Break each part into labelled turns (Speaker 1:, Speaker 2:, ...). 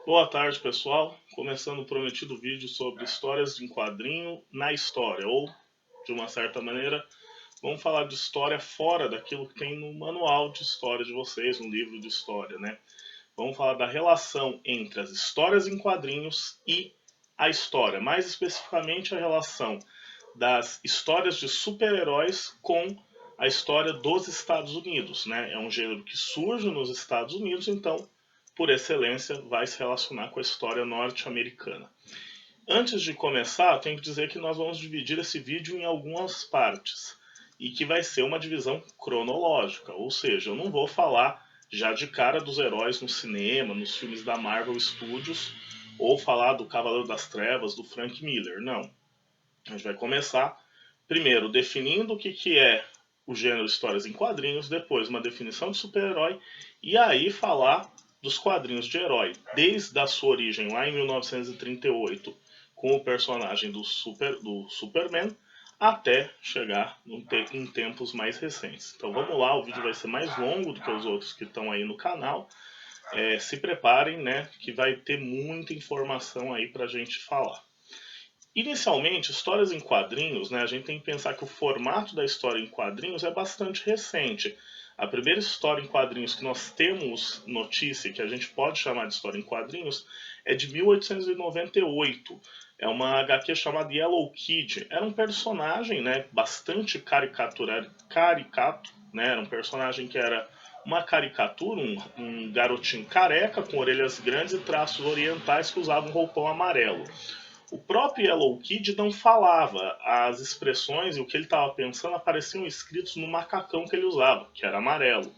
Speaker 1: Boa tarde, pessoal. Começando o prometido vídeo sobre histórias em quadrinho na história, ou, de uma certa maneira, vamos falar de história fora daquilo que tem no manual de história de vocês, no livro de história, né? Vamos falar da relação entre as histórias em quadrinhos e a história, mais especificamente a relação das histórias de super-heróis com a história dos Estados Unidos, né? É um gênero que surge nos Estados Unidos, então, por excelência, vai se relacionar com a história norte-americana. Antes de começar, eu tenho que dizer que nós vamos dividir esse vídeo em algumas partes e que vai ser uma divisão cronológica, ou seja, eu não vou falar já de cara dos heróis no cinema, nos filmes da Marvel Studios, ou falar do Cavaleiro das Trevas, do Frank Miller, não. A gente vai começar primeiro definindo o que é o gênero histórias em quadrinhos, depois uma definição de super-herói e aí falar dos quadrinhos de herói, desde a sua origem lá em 1938 com o personagem do Superman até chegar em tempos mais recentes. Então vamos lá, o vídeo vai ser mais longo do que os outros que estão aí no canal. Se preparem, né, que vai ter muita informação aí pra gente falar. Inicialmente, histórias em quadrinhos, né, a gente tem que pensar que o formato da história em quadrinhos é bastante recente. A primeira história em quadrinhos que nós temos notícia, que a gente pode chamar de história em quadrinhos, é de 1898. É uma HQ chamada Yellow Kid. Era um personagem, né, bastante caricato, né, era um personagem que era uma caricatura, um garotinho careca com orelhas grandes e traços orientais que usava um roupão amarelo. O próprio Yellow Kid não falava, as expressões e o que ele estava pensando apareciam escritos no macacão que ele usava, que era amarelo.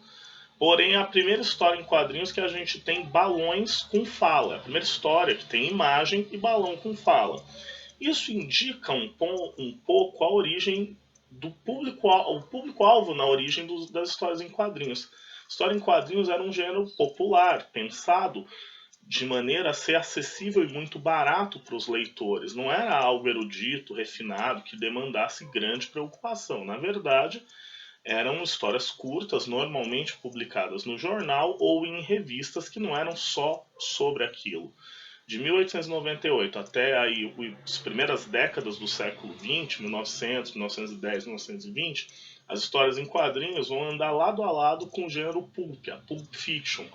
Speaker 1: Porém, é a primeira história em quadrinhos que a gente tem balões com fala. É a primeira história que tem imagem e balão com fala. Isso indica um pouco a origem do público-alvo na origem das histórias em quadrinhos. História em quadrinhos era um gênero popular, pensado de maneira a ser acessível e muito barato para os leitores. Não era algo erudito, refinado, que demandasse grande preocupação. Na verdade, eram histórias curtas, normalmente publicadas no jornal ou em revistas que não eram só sobre aquilo. De 1898 até aí, as primeiras décadas do século XX, 1900, 1910, 1920, as histórias em quadrinhos vão andar lado a lado com o gênero pulp, a pulp fiction,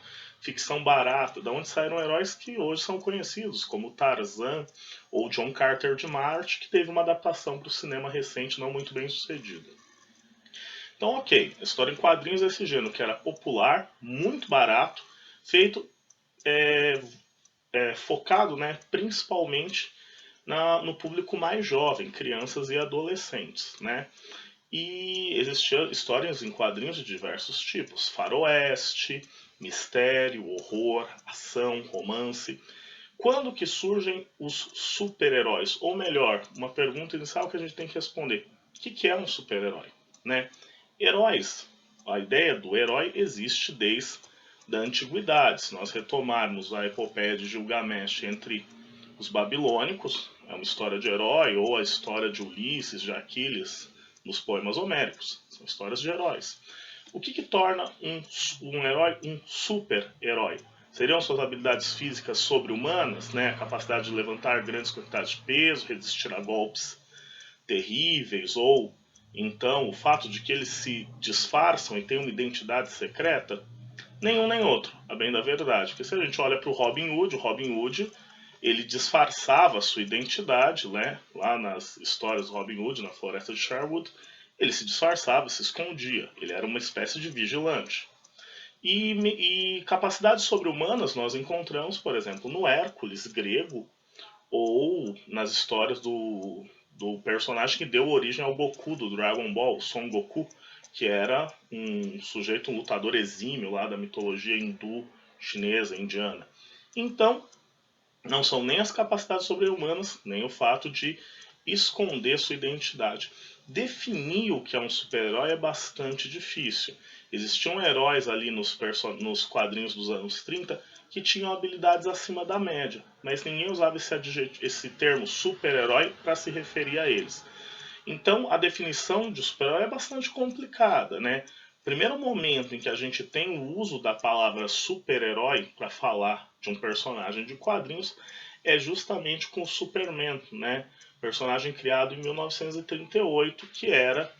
Speaker 1: ficção barata, da onde saíram heróis que hoje são conhecidos, como Tarzan ou John Carter de Marte, que teve uma adaptação para o cinema recente não muito bem sucedida. Então, ok, a história em quadrinhos é esse gênero que era popular, muito barato, feito focado, né, principalmente no público mais jovem, crianças e adolescentes, né? E existiam histórias em quadrinhos de diversos tipos: faroeste, mistério, horror, ação, romance. Quando que surgem os super-heróis? Ou melhor, uma pergunta inicial que a gente tem que responder: o que é um super-herói? Né? Heróis. A ideia do herói existe desde da antiguidade. Se nós retomarmos a epopeia de Gilgamesh entre os babilônicos, é uma história de herói, ou a história de Ulisses, de Aquiles, nos poemas homéricos. São histórias de heróis. O que torna um herói um super-herói? Seriam suas habilidades físicas sobre-humanas, né? A capacidade de levantar grandes quantidades de peso, resistir a golpes terríveis, ou então o fato de que eles se disfarçam e têm uma identidade secreta? Nenhum nem outro, a bem da verdade. Porque se a gente olha para o Robin Hood ele disfarçava a sua identidade, né? Lá nas histórias do Robin Hood, na floresta de Sherwood, ele se disfarçava, se escondia. Ele era uma espécie de vigilante. E capacidades sobre-humanas nós encontramos, por exemplo, no Hércules grego ou nas histórias do personagem que deu origem ao Goku do Dragon Ball, Son Goku, que era um sujeito, um lutador exímio lá da mitologia hindu, chinesa, indiana. Então, não são nem as capacidades sobre-humanas, nem o fato de esconder sua identidade. Definir o que é um super-herói é bastante difícil. Existiam heróis ali nos quadrinhos dos anos 30 que tinham habilidades acima da média, mas ninguém usava esse termo super-herói para se referir a eles. Então, a definição de super-herói é bastante complicada, né? primeiro momento em que a gente tem o uso da palavra super-herói para falar de um personagem de quadrinhos é justamente com o Superman, né? Personagem criado em 1938, que era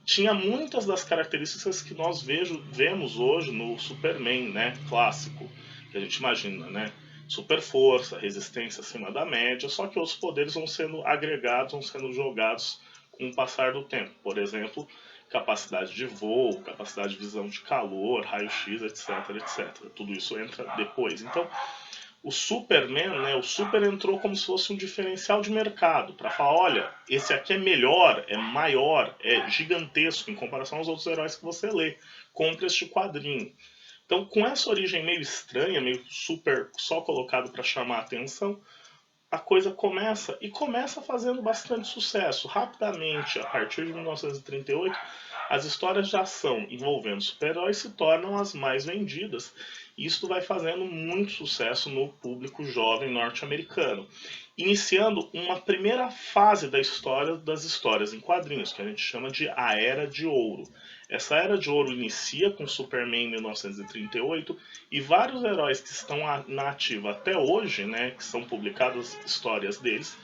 Speaker 1: tinha muitas das características que nós vemos hoje no Superman, né? Clássico, que a gente imagina, né? Super força, resistência acima da média, só que os poderes vão sendo agregados, vão sendo jogados com o passar do tempo. Por exemplo, capacidade de voo, capacidade de visão de calor, raio-x, etc, etc. Tudo isso entra depois. Então, o Superman, né, o Super entrou como se fosse um diferencial de mercado, para falar, olha, esse aqui é melhor, é maior, é gigantesco em comparação aos outros heróis que você lê. Compre este quadrinho. Então, com essa origem meio estranha, meio super só colocado para chamar a atenção, a coisa começa e começa fazendo bastante sucesso. Rapidamente, a partir de 1938, as histórias de ação envolvendo super-heróis se tornam as mais vendidas. E isso vai fazendo muito sucesso no público jovem norte-americano, iniciando uma primeira fase da história das histórias em quadrinhos, que a gente chama de a Era de Ouro. Essa Era de Ouro inicia com Superman em 1938 e vários heróis que estão na ativa até hoje, né, que são publicadas histórias deles,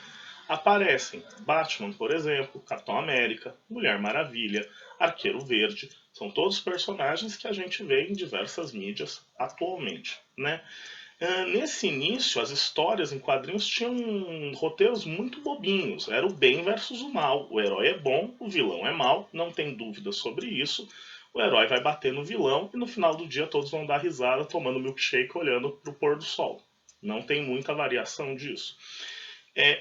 Speaker 1: aparecem. Batman, por exemplo, Capitão América, Mulher Maravilha, Arqueiro Verde, são todos personagens que a gente vê em diversas mídias atualmente, né? Nesse início, as histórias em quadrinhos tinham roteiros muito bobinhos. Era o bem versus o mal. O herói é bom, o vilão é mal, não tem dúvida sobre isso. O herói vai bater no vilão e no final do dia todos vão dar risada tomando milkshake olhando para o pôr do sol. Não tem muita variação disso.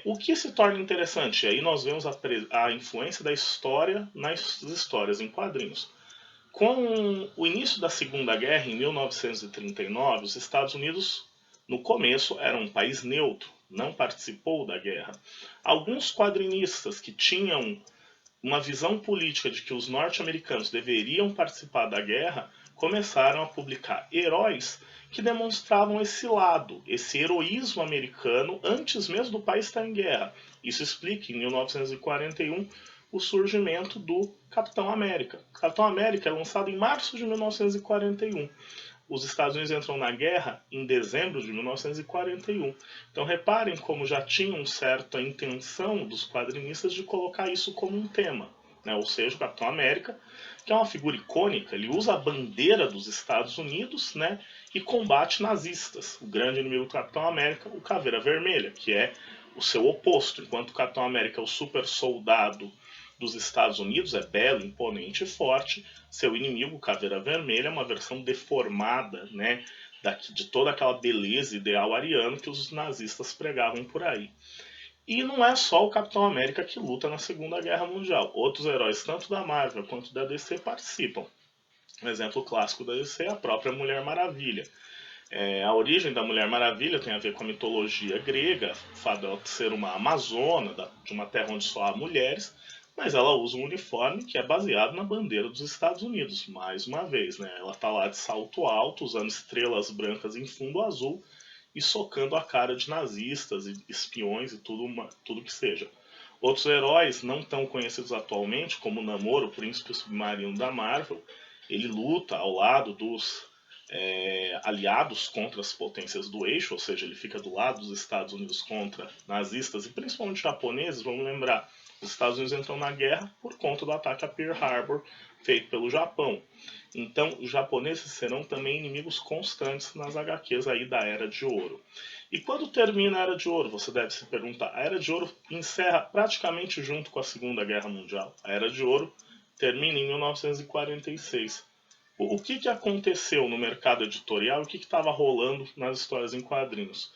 Speaker 1: O que se torna interessante? Aí nós vemos a influência da história nas histórias em quadrinhos. Com o início da Segunda Guerra, em 1939, os Estados Unidos, no começo, era um país neutro, não participou da guerra. Alguns quadrinistas que tinham uma visão política de que os norte-americanos deveriam participar da guerra começaram a publicar heróis que demonstravam esse lado, esse heroísmo americano antes mesmo do país estar em guerra. Isso explica, em 1941, o surgimento do Capitão América. Capitão América é lançado em março de 1941. Os Estados Unidos entram na guerra em dezembro de 1941. Então reparem como já tinha uma certa intenção dos quadrinistas de colocar isso como um tema. Né? Ou seja, o Capitão América, que é uma figura icônica, ele usa a bandeira dos Estados Unidos, né, e combate nazistas. O grande inimigo do Capitão América, o Caveira Vermelha, que é o seu oposto. Enquanto o Capitão América é o super soldado dos Estados Unidos, é belo, imponente e forte, seu inimigo, Caveira Vermelha, é uma versão deformada, né, de toda aquela beleza ideal ariano que os nazistas pregavam por aí. E não é só o Capitão América que luta na Segunda Guerra Mundial. Outros heróis, tanto da Marvel quanto da DC, participam. Um exemplo clássico da DC é a própria Mulher Maravilha. A origem da Mulher Maravilha tem a ver com a mitologia grega, o fato dela ser uma amazona, de uma terra onde só há mulheres, mas ela usa um uniforme que é baseado na bandeira dos Estados Unidos, mais uma vez, né? Ela está lá de salto alto, usando estrelas brancas em fundo azul e socando a cara de nazistas e espiões e tudo que seja. Outros heróis não tão conhecidos atualmente, como Namor, o príncipe submarino da Marvel, ele luta ao lado dos aliados contra as potências do eixo, ou seja, ele fica do lado dos Estados Unidos contra nazistas e principalmente japoneses. Vamos lembrar, os Estados Unidos entram na guerra por conta do ataque a Pearl Harbor feito pelo Japão. Então, os japoneses serão também inimigos constantes nas HQs aí da Era de Ouro. E quando termina a Era de Ouro, você deve se perguntar, a Era de Ouro encerra praticamente junto com a Segunda Guerra Mundial. A Era de Ouro termina em 1946. O que aconteceu no mercado editorial e o que estava rolando nas histórias em quadrinhos?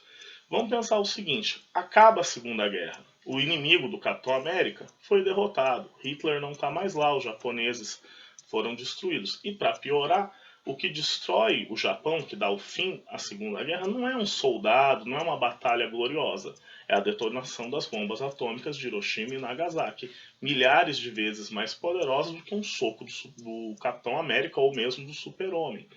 Speaker 1: Vamos pensar o seguinte, acaba a Segunda Guerra, o inimigo do Capitão América foi derrotado, Hitler não está mais lá, os japoneses foram destruídos. E para piorar, o que destrói o Japão, que dá o fim à Segunda Guerra, não é um soldado, não é uma batalha gloriosa. É a detonação das bombas atômicas de Hiroshima e Nagasaki, milhares de vezes mais poderosas do que um soco do Capitão América ou mesmo do Super-Homem.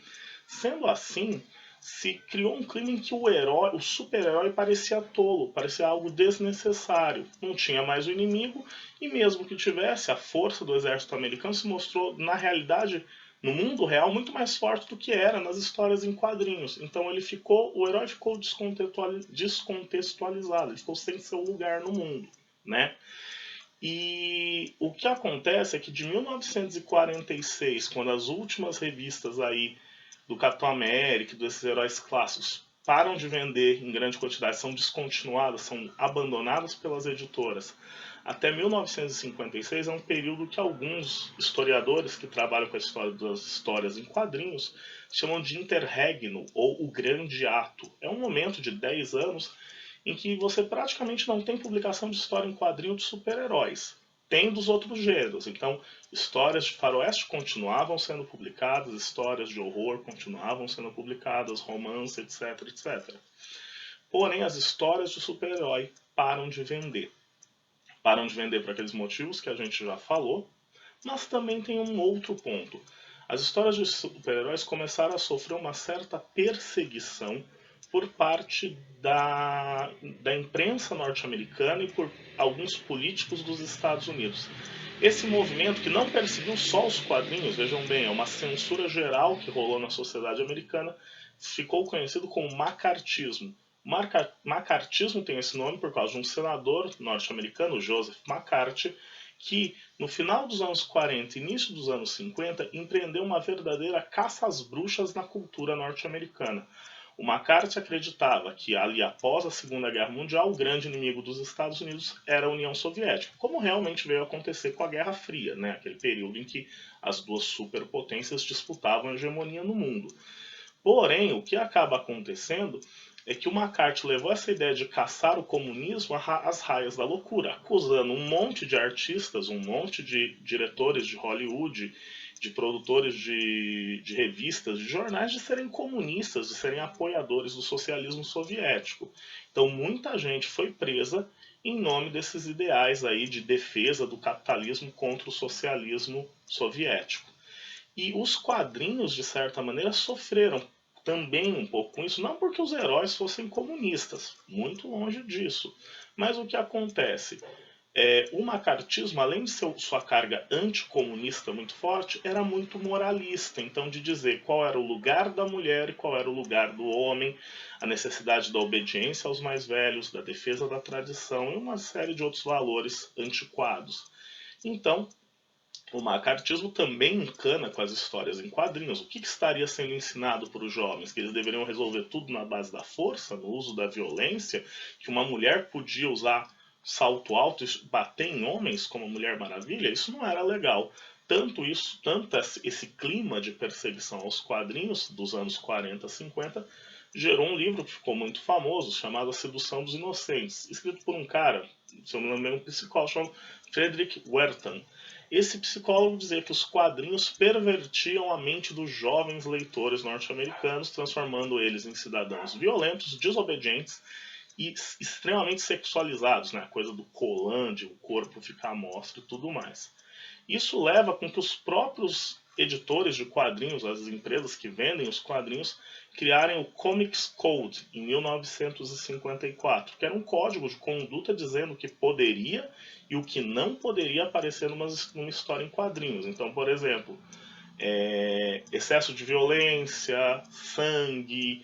Speaker 1: Sendo assim, se criou um clima em que o herói, o super-herói parecia tolo, parecia algo desnecessário. Não tinha mais o inimigo, e mesmo que tivesse, a força do exército americano se mostrou, na realidade, no mundo real, muito mais forte do que era nas histórias em quadrinhos. Então o herói ficou descontextualizado, ele ficou sem seu lugar no mundo, né? E o que acontece é que de 1946, quando as últimas revistas aí do Capitão América e desses heróis clássicos param de vender em grande quantidade, são descontinuadas, são abandonadas pelas editoras, até 1956 é um período que alguns historiadores que trabalham com a história das histórias em quadrinhos chamam de interregno, ou o grande ato. É um momento de 10 anos em que você praticamente não tem publicação de história em quadrinho de super-heróis. Tem dos outros gêneros. Então, histórias de faroeste continuavam sendo publicadas, histórias de horror continuavam sendo publicadas, romance, etc, etc. Porém, as histórias de super-herói param de vender. Param de vender por aqueles motivos que a gente já falou, mas também tem um outro ponto. As histórias de super-heróis começaram a sofrer uma certa perseguição por parte da imprensa norte-americana e por alguns políticos dos Estados Unidos. Esse movimento, que não perseguiu só os quadrinhos, vejam bem, é uma censura geral que rolou na sociedade americana, ficou conhecido como macartismo. Macartismo tem esse nome por causa de um senador norte-americano, Joseph McCarthy, que no final dos anos 40 e início dos anos 50 empreendeu uma verdadeira caça às bruxas na cultura norte-americana. O McCarthy acreditava que ali após a Segunda Guerra Mundial, o grande inimigo dos Estados Unidos era a União Soviética, como realmente veio a acontecer com a Guerra Fria, né? Aquele período em que as duas superpotências disputavam a hegemonia no mundo. Porém, o que acaba acontecendo é que o McCarthy levou essa ideia de caçar o comunismo às raias da loucura, acusando um monte de artistas, um monte de diretores de Hollywood, de produtores de revistas, de jornais, de serem comunistas, de serem apoiadores do socialismo soviético. Então muita gente foi presa em nome desses ideais aí de defesa do capitalismo contra o socialismo soviético. E os quadrinhos, de certa maneira, sofreram também um pouco com isso, não porque os heróis fossem comunistas, muito longe disso. Mas o que acontece? O macartismo, além de sua carga anticomunista muito forte, era muito moralista. Então, de dizer qual era o lugar da mulher e qual era o lugar do homem, a necessidade da obediência aos mais velhos, da defesa da tradição e uma série de outros valores antiquados. Então, o macartismo também encana com as histórias em quadrinhos. O que estaria sendo ensinado para os jovens? Que eles deveriam resolver tudo na base da força, no uso da violência? Que uma mulher podia usar salto alto e bater em homens como a Mulher Maravilha? Isso não era legal. Tanto esse clima de perseguição aos quadrinhos dos anos 40, 50, gerou um livro que ficou muito famoso, chamado A Sedução dos Inocentes, escrito por um cara, se eu não me engano, um psicólogo chamado Frederick Wertham. Esse psicólogo dizia que os quadrinhos pervertiam a mente dos jovens leitores norte-americanos, transformando eles em cidadãos violentos, desobedientes e extremamente sexualizados, né? A coisa do colã, de o corpo ficar à mostra e tudo mais. Isso leva com que os próprios editores de quadrinhos, as empresas que vendem os quadrinhos, criarem o Comics Code em 1954, que era um código de conduta dizendo o que poderia e o que não poderia aparecer numa história em quadrinhos. Então, por exemplo, excesso de violência, sangue,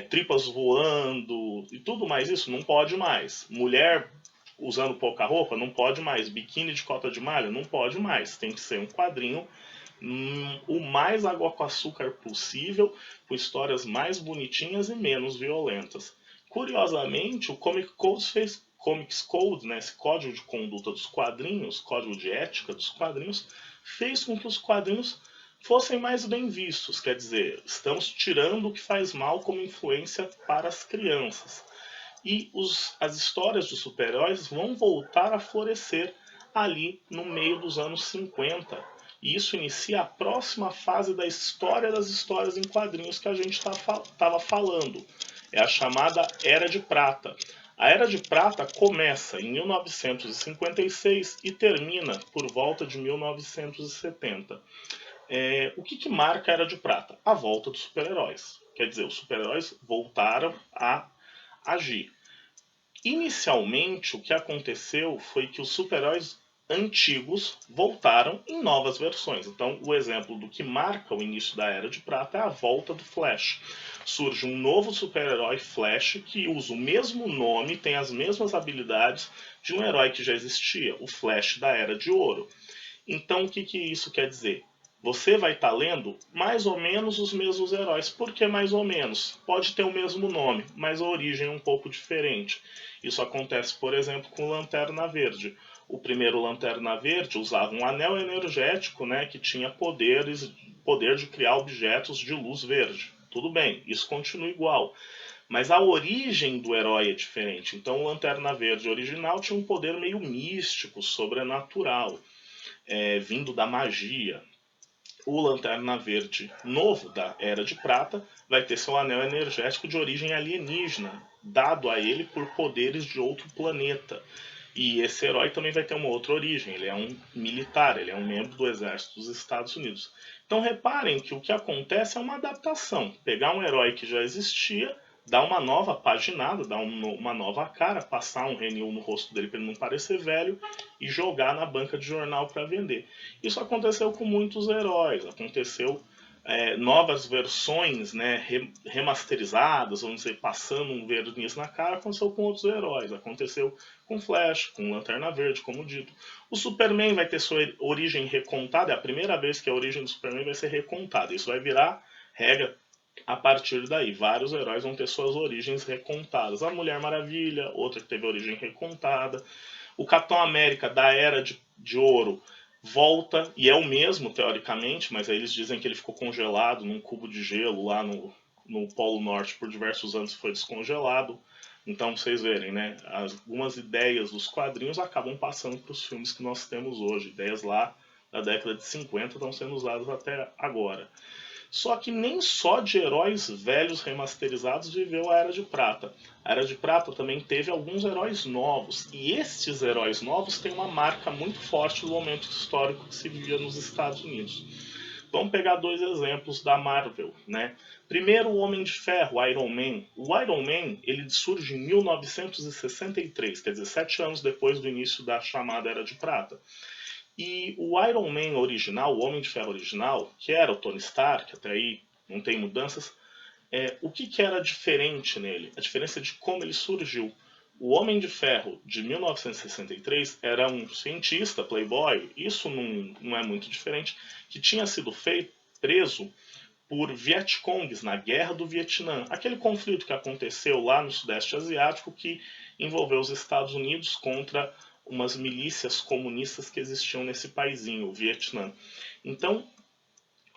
Speaker 1: tripas voando e tudo mais, isso não pode mais. Mulher usando pouca roupa, não pode mais. Biquíni de cota de malha, não pode mais. Tem que ser um quadrinho o mais água com açúcar possível, com histórias mais bonitinhas e menos violentas. Curiosamente, o Comics Code, né, esse código de conduta dos quadrinhos, código de ética dos quadrinhos, fez com que os quadrinhos fossem mais bem vistos. Quer dizer, estamos tirando o que faz mal como influência para as crianças. E as histórias de super-heróis vão voltar a florescer ali no meio dos anos 50. E isso inicia a próxima fase da história das histórias em quadrinhos que a gente estava falando. É a chamada Era de Prata. A Era de Prata começa em 1956 e termina por volta de 1970. O que marca a Era de Prata? A volta dos super-heróis. quer dizer, os super-heróis voltaram a agir. Inicialmente, o que aconteceu foi que os super-heróis antigos voltaram em novas versões. Então, o exemplo do que marca o início da Era de Prata é a volta do Flash. Surge um novo super-herói, Flash, que usa o mesmo nome, tem as mesmas habilidades de um herói que já existia, o Flash da Era de Ouro. Então, o que isso quer dizer? Você vai estar lendo mais ou menos os mesmos heróis. Por que mais ou menos? Pode ter o mesmo nome, mas a origem é um pouco diferente. Isso acontece, por exemplo, com Lanterna Verde. O primeiro Lanterna Verde usava um anel energético, né, que tinha poder de criar objetos de luz verde. Tudo bem, isso continua igual. Mas a origem do herói é diferente. Então o Lanterna Verde original tinha um poder meio místico, sobrenatural, vindo da magia. O Lanterna Verde novo, da Era de Prata, vai ter seu anel energético de origem alienígena, dado a ele por poderes de outro planeta. E esse herói também vai ter uma outra origem, ele é um militar, ele é um membro do exército dos Estados Unidos. Então reparem que o que acontece é uma adaptação, pegar um herói que já existia, dar uma nova paginada, dar uma nova cara, passar um Renil no rosto dele para ele não parecer velho e jogar na banca de jornal para vender. Isso aconteceu com muitos heróis, aconteceu novas versões, né, remasterizadas, vamos dizer, passando um verniz na cara, aconteceu com outros heróis, aconteceu com Flash, com Lanterna Verde, como dito. O Superman vai ter sua origem recontada, é a primeira vez que a origem do Superman vai ser recontada, isso vai virar regra a partir daí. Vários heróis vão ter suas origens recontadas. A Mulher Maravilha, outra que teve origem recontada. O Capitão América da Era de Ouro volta, e é o mesmo teoricamente, mas aí eles dizem que ele ficou congelado num cubo de gelo lá no Polo Norte por diversos anos e foi descongelado. Então, vocês verem, né? Algumas ideias dos quadrinhos acabam passando para os filmes que nós temos hoje. Ideias lá da década de 50 estão sendo usadas até agora. Só que nem só de heróis velhos remasterizados viveu a Era de Prata. A Era de Prata também teve alguns heróis novos. E estes heróis novos têm uma marca muito forte do momento histórico que se vivia nos Estados Unidos. Vamos pegar dois exemplos da Marvel, né? Primeiro, o Homem de Ferro, o Iron Man. O Iron Man, ele surge em 1963, quer dizer, 7 anos depois do início da chamada Era de Prata. E o Iron Man original, o Homem de Ferro original, que era o Tony Stark, até aí não tem mudanças, o que era diferente nele? A diferença é de como ele surgiu. O Homem de Ferro de 1963 era um cientista, playboy, isso não é muito diferente, que tinha sido preso por Vietcongs na Guerra do Vietnã. Aquele conflito que aconteceu lá no Sudeste Asiático que envolveu os Estados Unidos contra umas milícias comunistas que existiam nesse paizinho, o Vietnã. Então,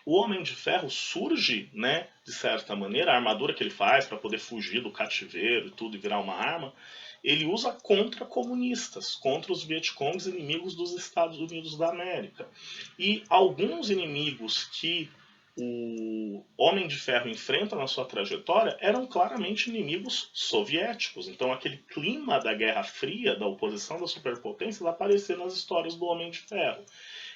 Speaker 1: o Homem de Ferro surge, né, de certa maneira, a armadura que ele faz para poder fugir do cativeiro e tudo e virar uma arma, ele usa contra comunistas, contra os Vietcongs, inimigos dos Estados Unidos da América. E alguns inimigos que o Homem de Ferro enfrenta na sua trajetória eram claramente inimigos soviéticos. Então aquele clima da Guerra Fria, da oposição das superpotências, aparecia nas histórias do Homem de Ferro.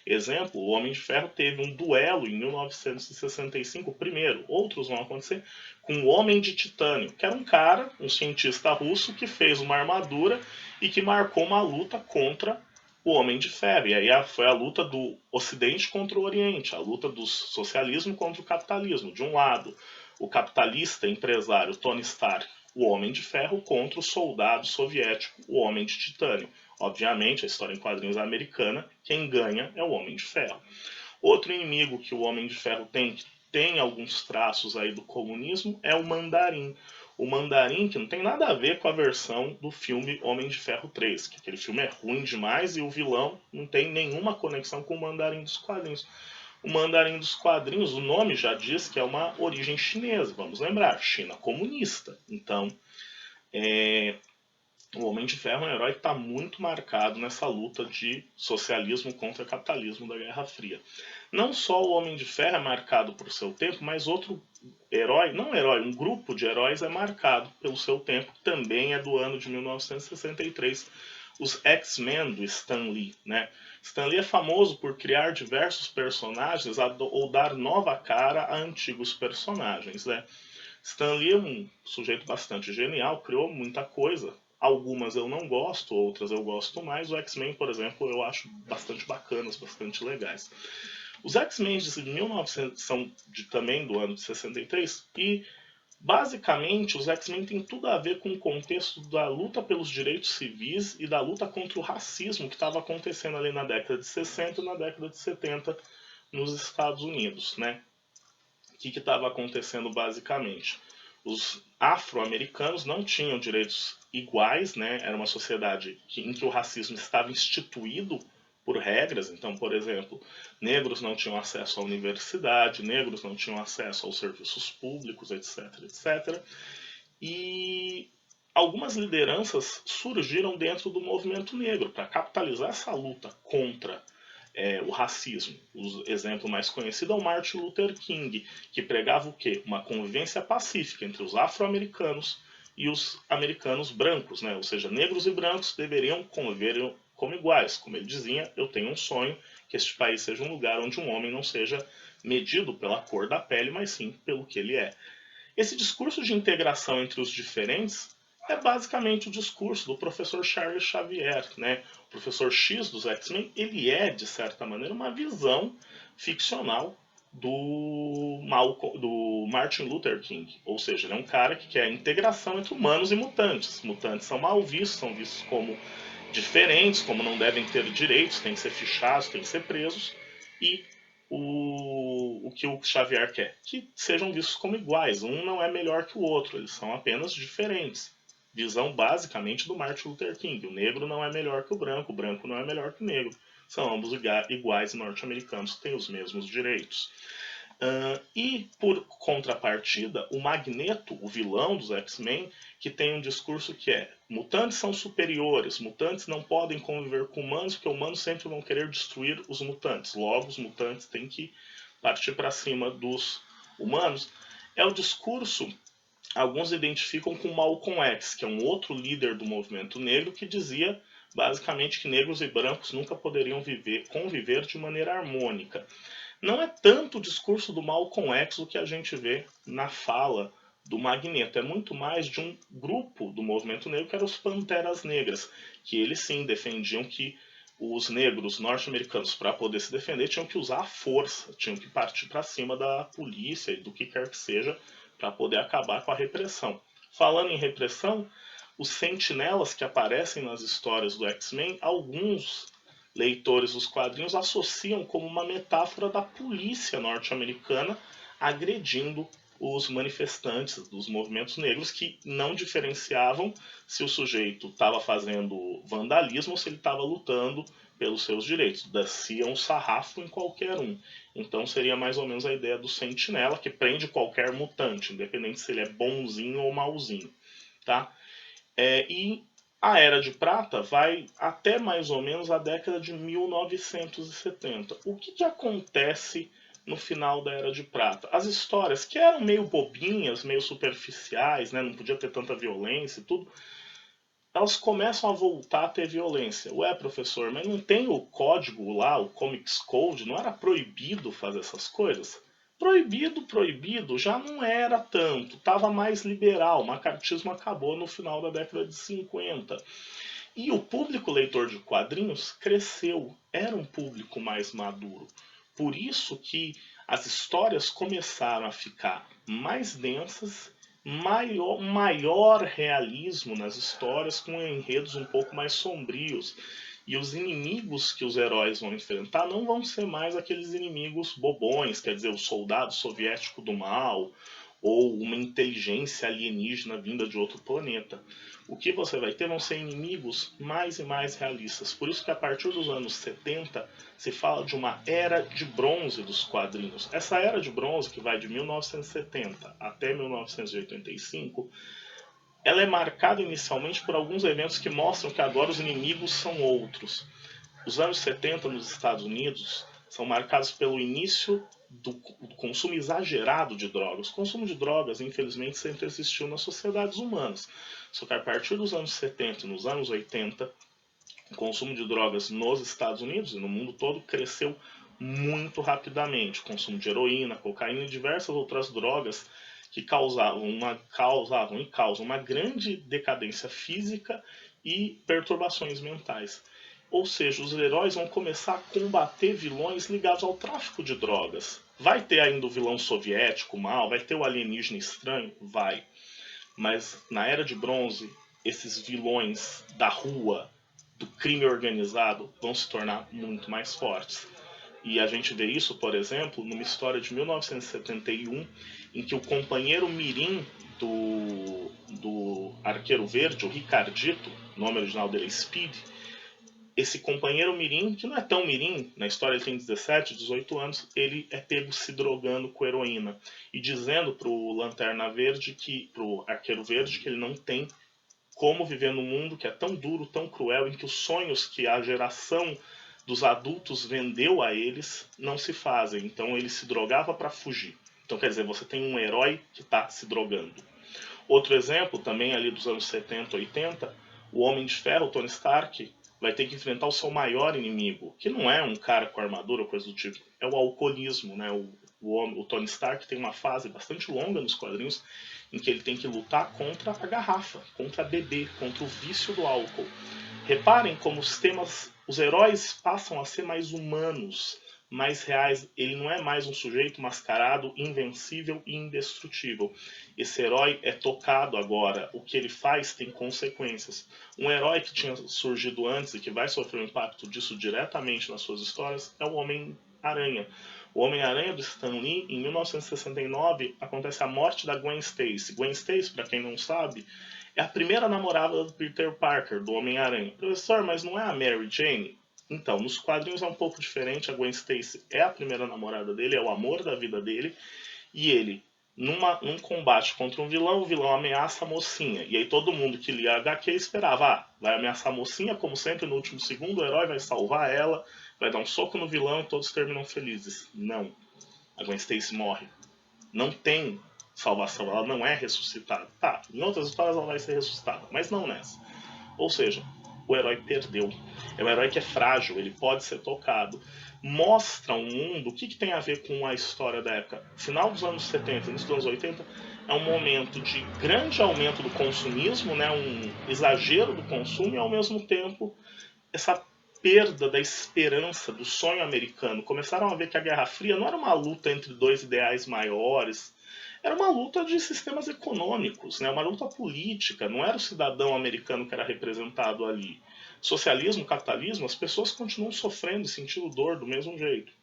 Speaker 1: Exemplo, o Homem de Ferro teve um duelo em 1965, primeiro, outros vão acontecer, com o Homem de Titânio, que era um cara, um cientista russo, que fez uma armadura e que marcou uma luta contra o Homem de Ferro. E aí foi a luta do Ocidente contra o Oriente, a luta do socialismo contra o capitalismo. De um lado, o capitalista empresário Tony Stark, o Homem de Ferro, contra o soldado soviético, o Homem de Titânio. Obviamente, a história em quadrinhos americana, quem ganha é o Homem de Ferro. Outro inimigo que o Homem de Ferro tem, que tem alguns traços aí do comunismo, é o Mandarim. O Mandarim, que não tem nada a ver com a versão do filme Homem de Ferro 3, que aquele filme é ruim demais e o vilão não tem nenhuma conexão com o Mandarim dos quadrinhos. O Mandarim dos quadrinhos, o nome já diz que é uma origem chinesa, vamos lembrar, China comunista. Então, o Homem de Ferro é um herói que está muito marcado nessa luta de socialismo contra capitalismo da Guerra Fria. Não só o Homem de Ferro é marcado por seu tempo, mas outro herói, não herói, um grupo de heróis é marcado pelo seu tempo, que também é do ano de 1963, os X-Men do Stan Lee, né? Stan Lee é famoso por criar diversos personagens ou dar nova cara a antigos personagens, né? Stan Lee é um sujeito bastante genial, criou muita coisa. Algumas eu não gosto, outras eu gosto mais. O X-Men, por exemplo, eu acho bastante bacanas, bastante legais. Os X-Men de 1900 são também do ano de 63 e basicamente os X-Men têm tudo a ver com o contexto da luta pelos direitos civis e da luta contra o racismo que estava acontecendo ali na década de 60 e na década de 70 nos Estados Unidos, né? O que estava acontecendo basicamente? Os afro-americanos não tinham direitos iguais, né? Era uma sociedade em que o racismo estava instituído por regras. Então, por exemplo, negros não tinham acesso à universidade, negros não tinham acesso aos serviços públicos, etc, etc. E algumas lideranças surgiram dentro do movimento negro para capitalizar essa luta contra o racismo. O exemplo mais conhecido é o Martin Luther King, que pregava o quê? Uma convivência pacífica entre os afro-americanos e os americanos brancos, né? Ou seja, negros e brancos deveriam conviver como iguais. Como ele dizia, eu tenho um sonho que este país seja um lugar onde um homem não seja medido pela cor da pele, mas sim pelo que ele é. Esse discurso de integração entre os diferentes é basicamente o discurso do professor Charles Xavier, né? O professor X dos X-Men, ele é, de certa maneira, uma visão ficcional do Martin Luther King. Ou seja, ele é um cara que quer a integração entre humanos e mutantes. Mutantes são mal vistos, são vistos como diferentes, como não devem ter direitos, têm que ser fichados, têm que ser presos. E o que o Xavier quer? Que sejam vistos como iguais. Um não é melhor que o outro, eles são apenas diferentes. Visão basicamente do Martin Luther King. O negro não é melhor que o branco não é melhor que o negro. São ambos iguais norte-americanos que têm os mesmos direitos. E, por contrapartida, o Magneto, o vilão dos X-Men, que tem um discurso que é: mutantes são superiores, mutantes não podem conviver com humanos, porque humanos sempre vão querer destruir os mutantes. Logo, os mutantes têm que partir para cima dos humanos. É o discurso, alguns identificam com Malcolm X, que é um outro líder do movimento negro, que dizia basicamente que negros e brancos nunca poderiam conviver de maneira harmônica. Não é tanto o discurso do Malcolm X o que a gente vê na fala do Magneto. É muito mais de um grupo do movimento negro que eram os Panteras Negras, que eles sim defendiam que os negros norte-americanos, para poder se defender, tinham que usar a força, tinham que partir para cima da polícia e do que quer que seja para poder acabar com a repressão. Falando em repressão, os sentinelas que aparecem nas histórias do X-Men, alguns leitores dos quadrinhos associam como uma metáfora da polícia norte-americana agredindo os manifestantes dos movimentos negros, que não diferenciavam se o sujeito estava fazendo vandalismo ou se ele estava lutando pelos seus direitos. Descia um sarrafo em qualquer um. Então seria mais ou menos a ideia do sentinela, que prende qualquer mutante, independente se ele é bonzinho ou mauzinho. Tá? E a Era de Prata vai até mais ou menos a década de 1970. O que acontece no final da Era de Prata? As histórias, que eram meio bobinhas, meio superficiais, né? Não podia ter tanta violência e tudo, elas começam a voltar a ter violência. Ué, professor, mas não tem o código lá, o Comics Code? Não era proibido fazer essas coisas? Proibido, já não era tanto, estava mais liberal. O macartismo acabou no final da década de 50. E o público leitor de quadrinhos cresceu, era um público mais maduro. Por isso que as histórias começaram a ficar mais densas, maior realismo nas histórias, com enredos um pouco mais sombrios. E os inimigos que os heróis vão enfrentar não vão ser mais aqueles inimigos bobões, quer dizer, o soldado soviético do mal, ou uma inteligência alienígena vinda de outro planeta. O que você vai ter vão ser inimigos mais e mais realistas. Por isso que a partir dos anos 70 se fala de uma era de bronze dos quadrinhos. Essa era de bronze, que vai de 1970 até 1985, ela é marcada inicialmente por alguns eventos que mostram que agora os inimigos são outros. Os anos 70 nos Estados Unidos são marcados pelo início do consumo exagerado de drogas. O consumo de drogas, infelizmente, sempre existiu nas sociedades humanas. Só que a partir dos anos 70 e nos anos 80, o consumo de drogas nos Estados Unidos e no mundo todo cresceu muito rapidamente. O consumo de heroína, cocaína e diversas outras drogas que causavam e causam uma grande decadência física e perturbações mentais. Ou seja, os heróis vão começar a combater vilões ligados ao tráfico de drogas. Vai ter ainda o vilão soviético mal, vai ter o alienígena estranho? Vai. Mas na Era de Bronze, esses vilões da rua, do crime organizado, vão se tornar muito mais fortes. E a gente vê isso, por exemplo, numa história de 1971, em que o companheiro mirim do Arqueiro Verde, o Ricardito, o nome original dele é Speed, esse companheiro mirim, que não é tão mirim, na história ele tem 17, 18 anos, ele é pego se drogando com heroína e dizendo pro Lanterna Verde, pro Arqueiro Verde, que ele não tem como viver num mundo que é tão duro, tão cruel, em que os sonhos que a geração dos adultos vendeu a eles não se fazem. Então ele se drogava para fugir. Então quer dizer, você tem um herói que está se drogando. Outro exemplo, também ali dos anos 70, 80, o Homem de Ferro, o Tony Stark, vai ter que enfrentar o seu maior inimigo, que não é um cara com armadura ou coisa do tipo, é o alcoolismo, né? O Tony Stark tem uma fase bastante longa nos quadrinhos em que ele tem que lutar contra a garrafa, contra a bebê, contra o vício do álcool. Reparem como os heróis passam a ser mais humanos, mais reais. Ele não é mais um sujeito mascarado, invencível e indestrutível. Esse herói é tocado agora. O que ele faz tem consequências. Um herói que tinha surgido antes e que vai sofrer o impacto disso diretamente nas suas histórias é o Homem-Aranha. O Homem-Aranha do Stan Lee, em 1969, acontece a morte da Gwen Stacy. Gwen Stacy, para quem não sabe, é a primeira namorada do Peter Parker, do Homem-Aranha. Professor, mas não é a Mary Jane? Então, nos quadrinhos é um pouco diferente. A Gwen Stacy é a primeira namorada dele, é o amor da vida dele. E ele, num combate contra um vilão, o vilão ameaça a mocinha. E aí todo mundo que lia HQ esperava, vai ameaçar a mocinha, como sempre, no último segundo, o herói vai salvar ela, vai dar um soco no vilão e todos terminam felizes. Não. A Gwen Stacy morre. Não tem salvação, ela não é ressuscitada. Tá, em outras histórias ela vai ser ressuscitada, mas não nessa. Ou seja, o herói perdeu. É um herói que é frágil, ele pode ser tocado. Mostra um mundo, o que tem a ver com a história da época? Final dos anos 70, início dos anos 80, é um momento de grande aumento do consumismo, né, um exagero do consumo e ao mesmo tempo essa perda da esperança, do sonho americano. Começaram a ver que a Guerra Fria não era uma luta entre dois ideais maiores, era uma luta de sistemas econômicos, né? Uma luta política, não era o cidadão americano que era representado ali. Socialismo, capitalismo, as pessoas continuam sofrendo e sentindo dor do mesmo jeito.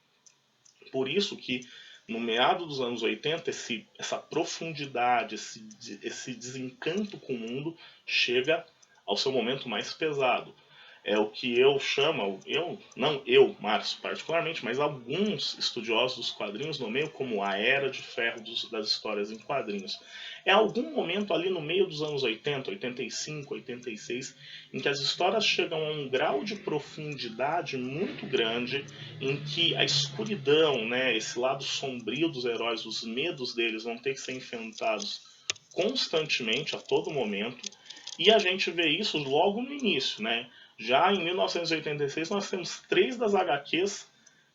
Speaker 1: Por isso que no meado dos anos 80, essa profundidade, esse desencanto com o mundo chega ao seu momento mais pesado. É o que eu chamo, não eu, Márcio, particularmente, mas alguns estudiosos dos quadrinhos nomeiam como a Era de Ferro das histórias em quadrinhos. É algum momento ali no meio dos anos 80, 85, 86, em que as histórias chegam a um grau de profundidade muito grande, em que a escuridão, né, esse lado sombrio dos heróis, os medos deles vão ter que ser enfrentados constantemente, a todo momento, e a gente vê isso logo no início, né? Já em 1986 nós temos 3 das HQs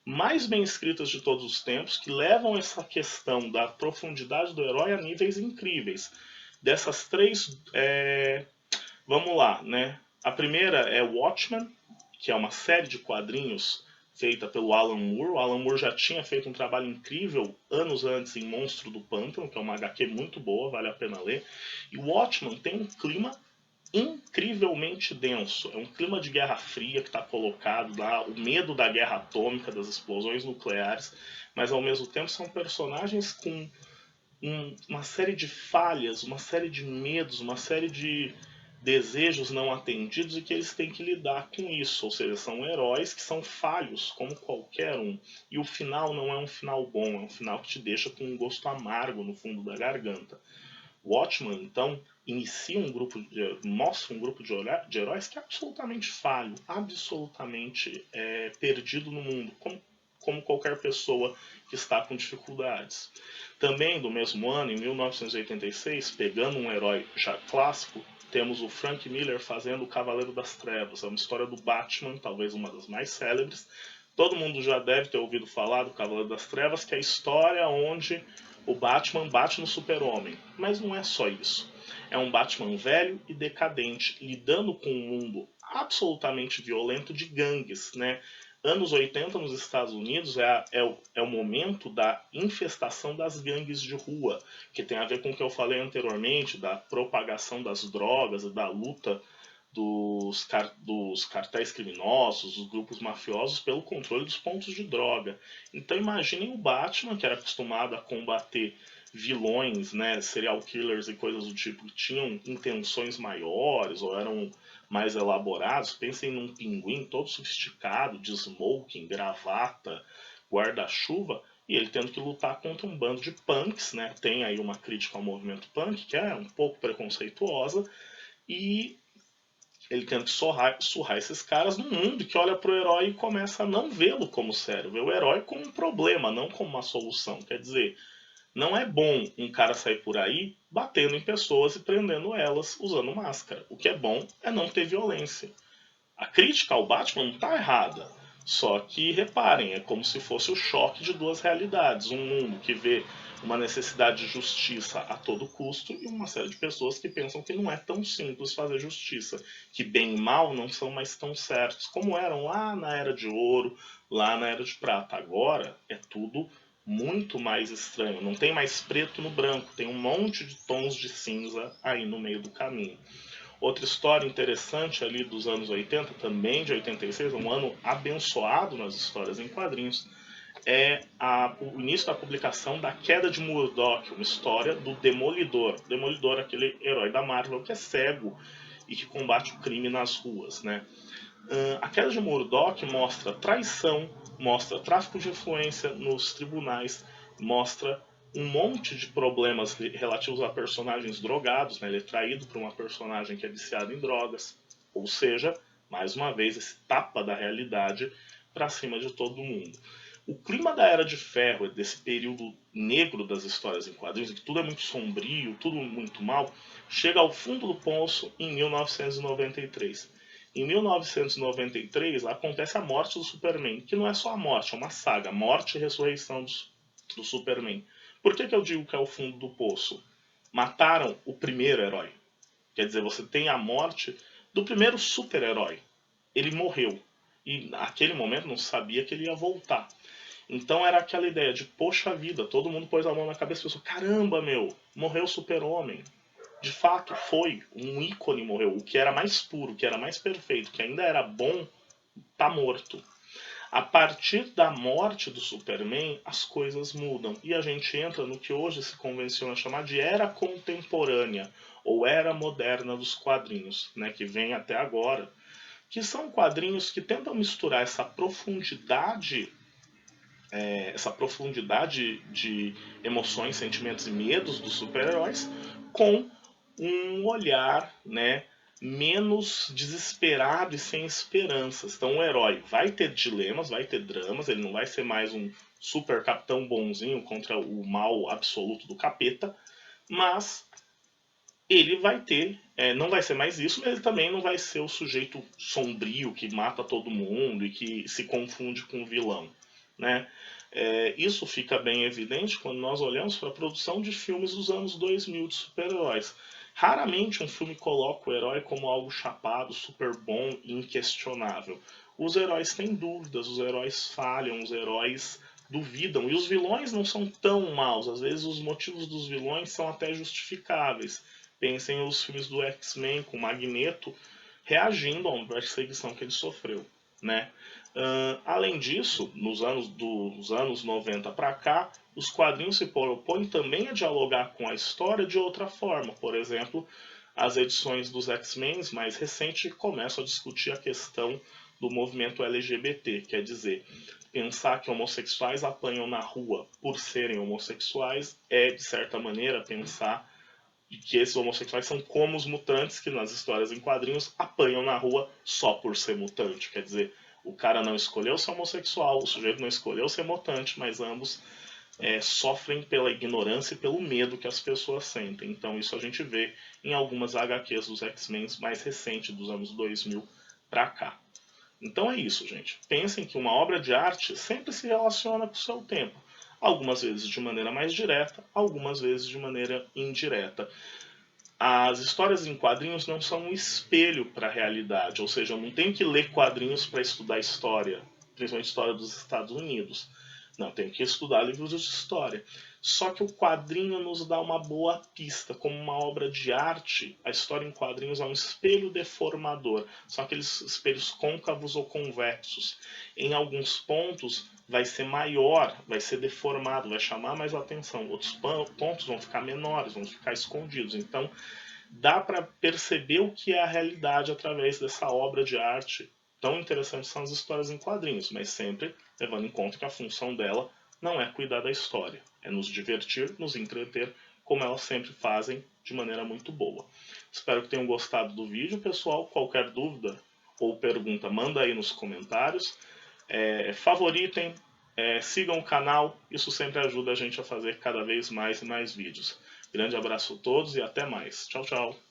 Speaker 1: mais bem escritas de todos os tempos, que levam essa questão da profundidade do herói a níveis incríveis. Dessas 3, vamos lá, né? A primeira é Watchmen, que é uma série de quadrinhos feita pelo Alan Moore. O Alan Moore já tinha feito um trabalho incrível anos antes em Monstro do Pântano, que é uma HQ muito boa, vale a pena ler. E o Watchmen tem um clima incrivelmente denso. É um clima de Guerra Fria que está colocado lá, o medo da guerra atômica, das explosões nucleares, mas ao mesmo tempo são personagens com uma série de falhas, uma série de medos, uma série de desejos não atendidos e que eles têm que lidar com isso. Ou seja, são heróis que são falhos, como qualquer um. E o final não é um final bom, é um final que te deixa com um gosto amargo no fundo da garganta. Watchmen, então, mostra um grupo de heróis que é absolutamente falho, absolutamente perdido no mundo, como qualquer pessoa que está com dificuldades. Também do mesmo ano, em 1986, pegando um herói já clássico, temos o Frank Miller fazendo O Cavaleiro das Trevas. É uma história do Batman, talvez uma das mais célebres. Todo mundo já deve ter ouvido falar do Cavaleiro das Trevas, que é a história onde O Batman bate no Super-Homem, mas não é só isso. É um Batman velho e decadente, lidando com um mundo absolutamente violento de gangues, né? Anos 80 nos Estados Unidos é o momento da infestação das gangues de rua, que tem a ver com o que eu falei anteriormente, da propagação das drogas e da luta dos cartéis criminosos, dos grupos mafiosos pelo controle dos pontos de droga. Então imaginem o Batman, que era acostumado a combater vilões, né, serial killers e coisas do tipo, que tinham intenções maiores ou eram mais elaborados. Pensem num pinguim todo sofisticado, de smoking, gravata, guarda-chuva, e ele tendo que lutar contra um bando de punks, né? Tem aí uma crítica ao movimento punk, que é um pouco preconceituosa, e ele tenta surrar esses caras num mundo que olha pro herói e começa a não vê-lo como sério, vê o herói como um problema, não como uma solução. Quer dizer, não é bom um cara sair por aí batendo em pessoas e prendendo elas usando máscara. O que é bom é não ter violência. A crítica ao Batman não está errada. Só que, reparem, é como se fosse o choque de duas realidades. Um mundo que vê uma necessidade de justiça a todo custo e uma série de pessoas que pensam que não é tão simples fazer justiça. Que bem e mal não são mais tão certos como eram lá na Era de Ouro, lá na Era de Prata. Agora é tudo muito mais estranho. Não tem mais preto no branco, tem um monte de tons de cinza aí no meio do caminho. Outra história interessante ali dos anos 80, também de 86, um ano abençoado nas histórias em quadrinhos, é o início da publicação da Queda de Murdoch, uma história do Demolidor. Demolidor, aquele herói da Marvel que é cego e que combate o crime nas ruas, né? A Queda de Murdoch mostra traição, mostra tráfico de influência nos tribunais, mostra um monte de problemas relativos a personagens drogados, né? Ele é traído por uma personagem que é viciada em drogas, ou seja, mais uma vez esse tapa da realidade para cima de todo mundo. O clima da Era de Ferro, desse período negro das histórias em quadrinhos, em que tudo é muito sombrio, tudo muito mal, chega ao fundo do poço em 1993. Em 1993 acontece a morte do Superman, que não é só a morte, é uma saga, morte e ressurreição do Superman. Por que eu digo que é o fundo do poço? Mataram o primeiro herói. Quer dizer, você tem a morte do primeiro super-herói. Ele morreu. E naquele momento não sabia que ele ia voltar. Então era aquela ideia de, poxa vida, todo mundo pôs a mão na cabeça e pensou, caramba, meu, morreu o Super-Homem. De fato, foi. Um ícone morreu. O que era mais puro, o que era mais perfeito, que ainda era bom, tá morto. A partir da morte do Superman, as coisas mudam. E a gente entra no que hoje se convenciona chamar de era contemporânea, ou era moderna dos quadrinhos, né, que vem até agora. Que são quadrinhos que tentam misturar essa profundidade de emoções, sentimentos e medos dos super-heróis com um olhar, né, menos desesperado e sem esperanças. Então o herói vai ter dilemas, vai ter dramas, ele não vai ser mais um super capitão bonzinho contra o mal absoluto do capeta, mas ele vai ter, não vai ser mais isso, mas ele também não vai ser o sujeito sombrio que mata todo mundo e que se confunde com o vilão, né? Isso fica bem evidente quando nós olhamos para a produção de filmes dos anos 2000 de super-heróis. Raramente um filme coloca o herói como algo chapado, super bom e inquestionável. Os heróis têm dúvidas, os heróis falham, os heróis duvidam. E os vilões não são tão maus. Às vezes os motivos dos vilões são até justificáveis. Pensem nos filmes do X-Men com Magneto reagindo a uma perseguição que ele sofreu, né? Além disso, dos anos 90 para cá, os quadrinhos se propõem também a dialogar com a história de outra forma. Por exemplo, as edições dos X-Men mais recentes começam a discutir a questão do movimento LGBT, quer dizer, pensar que homossexuais apanham na rua por serem homossexuais é, de certa maneira, pensar que esses homossexuais são como os mutantes que nas histórias em quadrinhos apanham na rua só por ser mutante. Quer dizer, o cara não escolheu ser homossexual, o sujeito não escolheu ser mutante, mas ambos sofrem pela ignorância e pelo medo que as pessoas sentem. Então isso a gente vê em algumas HQs dos X-Men mais recentes, dos anos 2000 pra cá. Então é isso, gente. Pensem que uma obra de arte sempre se relaciona com o seu tempo. algumas vezes de maneira mais direta, algumas vezes de maneira indireta. As histórias em quadrinhos não são um espelho para a realidade, ou seja, eu não tenho que ler quadrinhos para estudar história, principalmente história dos Estados Unidos. Não, eu tenho que estudar livros de história. Só que o quadrinho nos dá uma boa pista. Como uma obra de arte, a história em quadrinhos é um espelho deformador. São aqueles espelhos côncavos ou convexos. Em alguns pontos vai ser maior, vai ser deformado, vai chamar mais atenção. Outros pontos vão ficar menores, vão ficar escondidos. Então, dá para perceber o que é a realidade através dessa obra de arte. Tão interessantes são as histórias em quadrinhos, mas sempre levando em conta que a função dela não é cuidar da história, é nos divertir, nos entreter, como elas sempre fazem de maneira muito boa. Espero que tenham gostado do vídeo, pessoal. Qualquer dúvida ou pergunta, manda aí nos comentários. Favoritem, sigam o canal, isso sempre ajuda a gente a fazer cada vez mais e mais vídeos. Grande abraço a todos e até mais. Tchau, tchau.